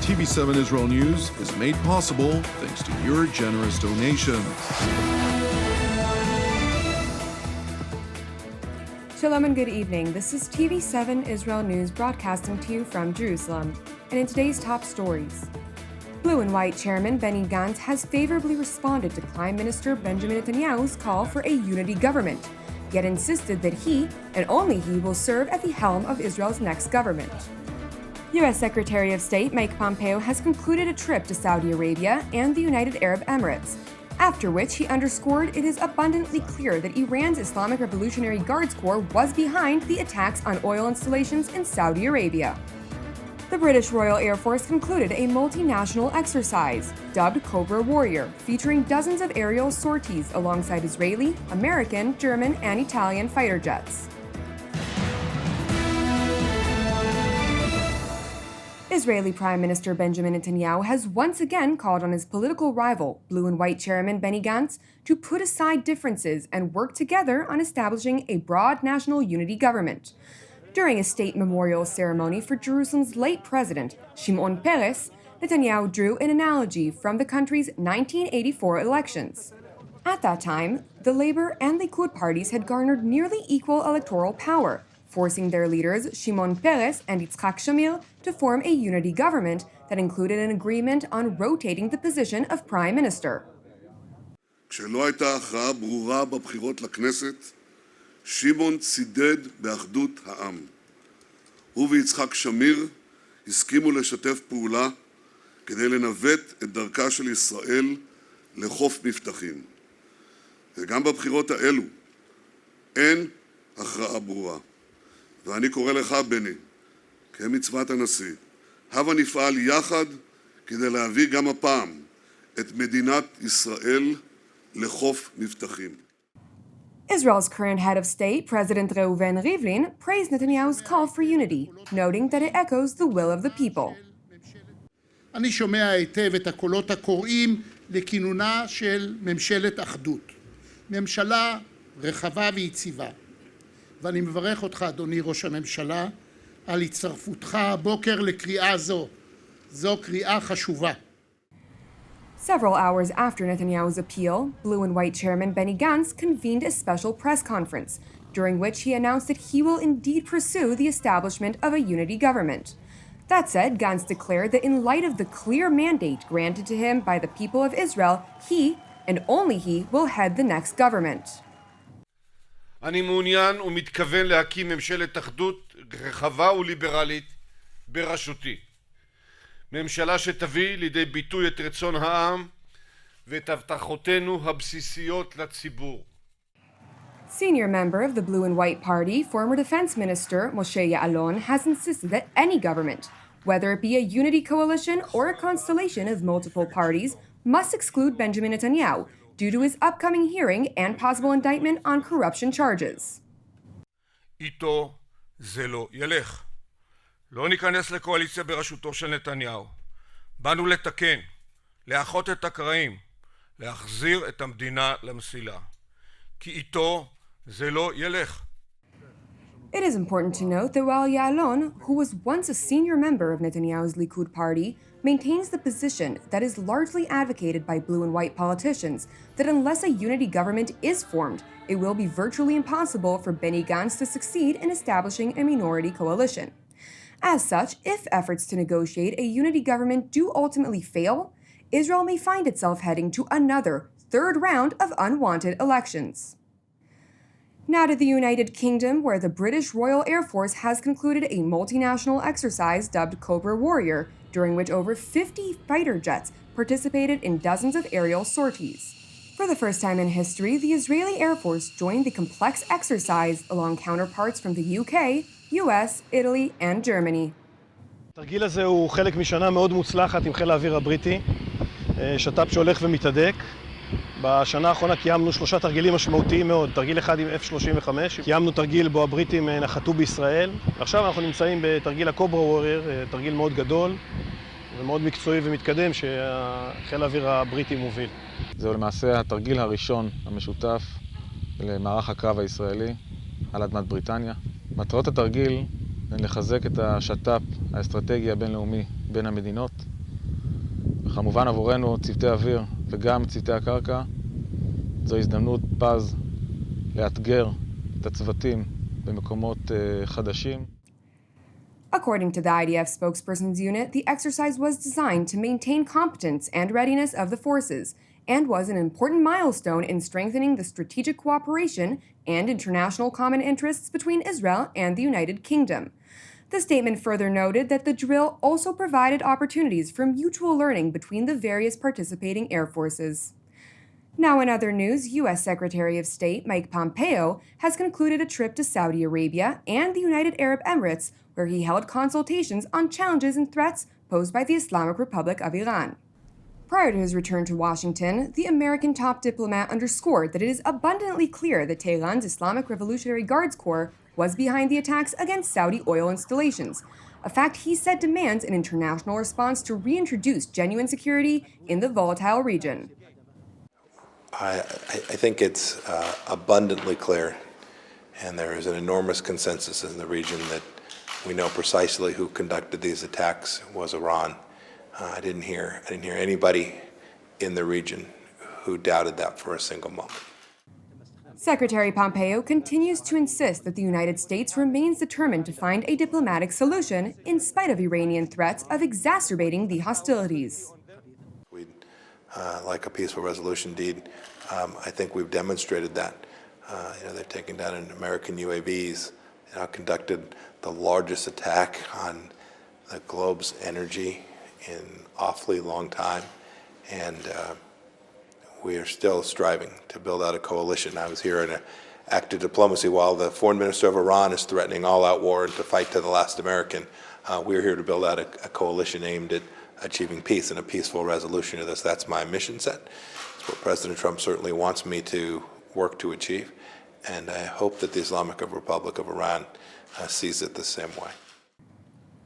TV7 Israel News is made possible thanks to your generous donations. Shalom and good evening. This is TV7 Israel News broadcasting to you from Jerusalem. And in today's top stories, Blue and White Chairman Benny Gantz has favorably responded to Prime Minister Benjamin Netanyahu's call for a unity government, yet insisted that he, and only he, will serve at the helm of Israel's next government. U.S. Secretary of State Mike Pompeo has concluded a trip to Saudi Arabia and the United Arab Emirates, after which he underscored it is abundantly clear that Iran's Islamic Revolutionary Guards Corps was behind the attacks on oil installations in Saudi Arabia. The British Royal Airforce concluded a multinational exercise, dubbed Cobra Warrior, featuring dozens of aerial sorties alongside Israeli, American, German, and Italian fighter jets. Israeli Prime Minister Benjamin Netanyahu has once again called on his political rival, Blue and White Chairman Benny Gantz, to put aside differences and work together on establishing a broad national unity government. During a state memorial ceremony for Jerusalem's late president, Shimon Peres, Netanyahu drew an analogy from the country's 1984 elections. At that time, the Labour and Likud parties had garnered nearly equal electoral power, forcing their leaders, Shimon Peres and Yitzhak Shamir, to form a unity government that included an agreement on rotating the position of Prime Minister. כשלא הייתה הכרעה ברורה בבחירות לכנסת, שמעון צידד באחדות העם. הוא ויצחק שמיר הסכימו לשתף פעולה כדי לנווט את דרכה של ישראל לחוף מבטחים. וגם בבחירות האלו אין הכרעה ברורה. ואני קורא לך, בני, כמצוות הנשיא, הבה נפעל יחד כדי להביא גם הפעם את מדינת ישראל לחוף מבטחים. Israel's current head of state, President Reuven Rivlin, praised Netanyahu's call for unity, noting that it echoes the will of the people. אני שומע היטב את הקולות הקוראים לכינונה של ממשלת אחדות. ממשלה רחבה ויציבה. ואני מברך אותך, אדוני ראש הממשלה, על הצטרפותך הבוקר לקריאה זו. זו קריאה חשובה. Several hours after Netanyahu's appeal, Blue and White Chairman Benny Gantz convened a special press conference, during which he announced that he will indeed pursue the establishment of a unity government. That said, Gantz declared that in light of the clear mandate granted to him by the people of Israel, he, and only he, will head the next government. אני מעוניין ומתכוון להקים ממשלת אחדות רחבה וליברלית בראשותי. ממשלה שתביא לידי ביטוי את רצון העם ואת הבטחותינו הבסיסיות לציבור. Senior member of the Blue and White Party, former Defense Minister Moshe Ya'alon, has insisted that any government, whether it be a unity coalition or a constellation of multiple parties, must exclude Benjamin Netanyahu due to his upcoming hearing and possible indictment on corruption charges. איתו זה לא ילך. לא ניכנס לקואליציה בראשותו של נתניהו. באנו לתקן, לאחות את הקרעים, להחזיר את המדינה למסילה. כי איתו זה לא ילך. It is important to note that while Ya'alon, who was once a senior member of Netanyahu's Likud party, maintains the position that is largely advocated by blue and white politicians that unless a unity government is formed, it will be virtually impossible for Benny Gantz to succeed in establishing a minority coalition. As such, if efforts to negotiate a unity government do ultimately fail, Israel may find itself heading to another third round of unwanted elections. Now to the United Kingdom, where the British Royal Airforce has concluded a multinational exercise dubbed Cobra Warrior, during which over 50 fighter jets participated in dozens of aerial sorties. For the first time in history, the Israeli Air Force joined the complex exercise along counterparts from the UK, US, Italy, and Germany. התרגיל הזה הוא חלק משנה מאוד מוצלחת עם חיל האוויר הבריטי, שת"פ שהולך ומתהדק. בשנה האחרונה קיימנו 3 תרגילים משמעותיים מאוד, תרגיל אחד עם F-35, קיימנו תרגיל בו הבריטים נחתו בישראל, ועכשיו אנחנו נמצאים בתרגיל הקוברה וורייר, תרגיל מאוד גדול ומאוד מקצועי ומתקדם שהחיל האוויר הבריטי מוביל. זהו למעשה התרגיל הראשון המשותף למערך הקרב הישראלי על אדמת בריטניה. מטרות התרגיל הן לחזק את השת"פ האסטרטגי הבינלאומי בין המדינות, כמובן עבורנו, צוותי אוויר וגם צוותי הקרקע, זו הזדמנות פז לאתגר את הצוותים במקומות חדשים. According to the IDF spokesperson's unit, the exercise was designed to maintain competence and readiness of the forces and was an important milestone in strengthening the strategic cooperation and international common interests between Israel and the United Kingdom. The statement further noted that the drill also provided opportunities for mutual learning between the various participating air forces. Now in other news, U.S. Secretary of State Mike Pompeo has concluded a trip to Saudi Arabia and the United Arab Emirates, where he held consultations on challenges and threats posed by the Islamic Republic of Iran. Prior to his return to Washington, the American top diplomat underscored that it is abundantly clear that Tehran's Islamic Revolutionary Guards Corps was behind the attacks against Saudi oil installations, a fact he said demands an international response to reintroduce genuine security in the volatile region. I think it's abundantly clear, and there is an enormous consensus in the region that we know precisely who conducted these attacks was Iran. I didn't hear anybody in the region who doubted that for a single moment. Secretary Pompeo continues to insist that the United States remains determined to find a diplomatic solution in spite of Iranian threats of exacerbating the hostilities. We'd like a peaceful resolution indeed. I think we've demonstrated that. They've taken down American UAVs, conducted the largest attack on the globe's energy in awfully long time, and we are still striving to build out a coalition. I was here in an active diplomacy while the foreign minister of Iran is threatening all-out war and to fight to the last American. We're here to build out a coalition aimed at achieving peace and a peaceful resolution of this. That's my mission set. It's what President Trump certainly wants me to work to achieve, and I hope that the Islamic Republic of Iran sees it the same way.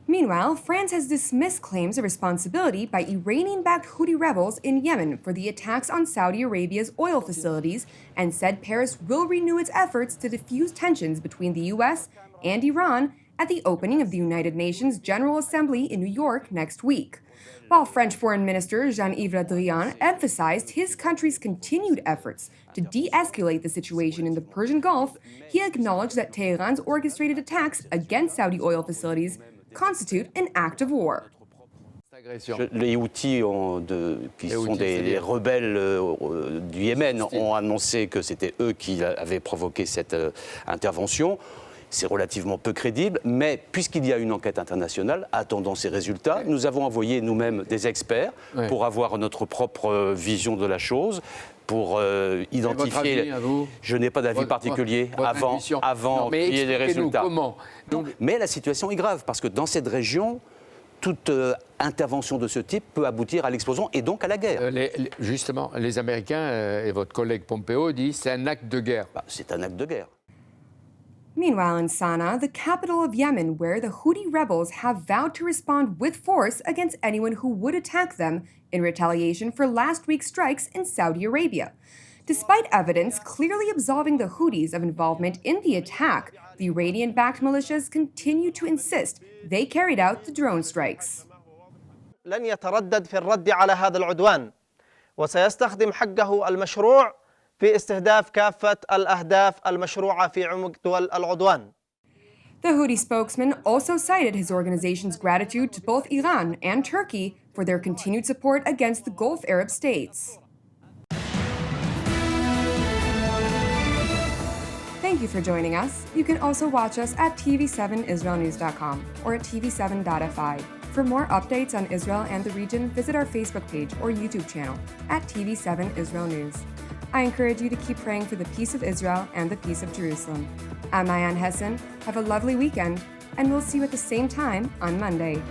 Meanwhile, France has dismissed claims of responsibility by Iranian-backed Houthi rebels in Yemen for the attacks on Saudi Arabia's oil facilities and said Paris will renew its efforts to diffuse tensions between the U.S. and Iran at the opening of the United Nations General Assembly in New York next week. While French Foreign Minister Jean-Yves Le Drian emphasized his country's continued efforts to de-escalate the situation in the Persian Gulf, he acknowledged that Tehran's orchestrated attacks against Saudi oil facilities constitute an act of war. Les Houthis, qui sont des rebelles du Yémen, ont annoncé que c'était eux qui avaient provoqué cette intervention. C'est relativement peu crédible, mais puisqu'il y a une enquête internationale, attendant ces résultats, nous avons envoyé nous-mêmes des experts pour avoir notre propre vision de la chose, pour identifier... Je n'ai pas d'avis particulier avant qu'il y ait des résultats. Comment mais la situation est grave, parce que dans cette région, toute intervention de ce type peut aboutir à l'explosion et donc à la guerre. Justement, les Américains et votre collègue Pompeo disent que c'est un acte de guerre. C'est un acte de guerre. Meanwhile, in Sana'a, the capital of Yemen, where the Houthi rebels have vowed to respond with force against anyone who would attack them in retaliation for last week's strikes in Saudi Arabia. Despite evidence clearly absolving the Houthis of involvement in the attack, the Iranian-backed militias continue to insist they carried out the drone strikes. لن يتردد في الرد على هذا العدوان وسيستخدم حقه المشروع في استهداف كافة الأهداف المشروعة في عمق دول العدوان. The Houthi spokesman also cited his organization's gratitude to both Iran and Turkey for their continued support against the Gulf Arab states. Thank you for joining us. You can also watch us at TV7israelnews.com or at TV7.fi. For more updates on Israel and the region, visit our Facebook page or YouTube channel at TV7 Israel News. I encourage you to keep praying for the peace of Israel and the peace of Jerusalem. I'm Mayan Hessen. Have a lovely weekend, and we'll see you at the same time on Monday.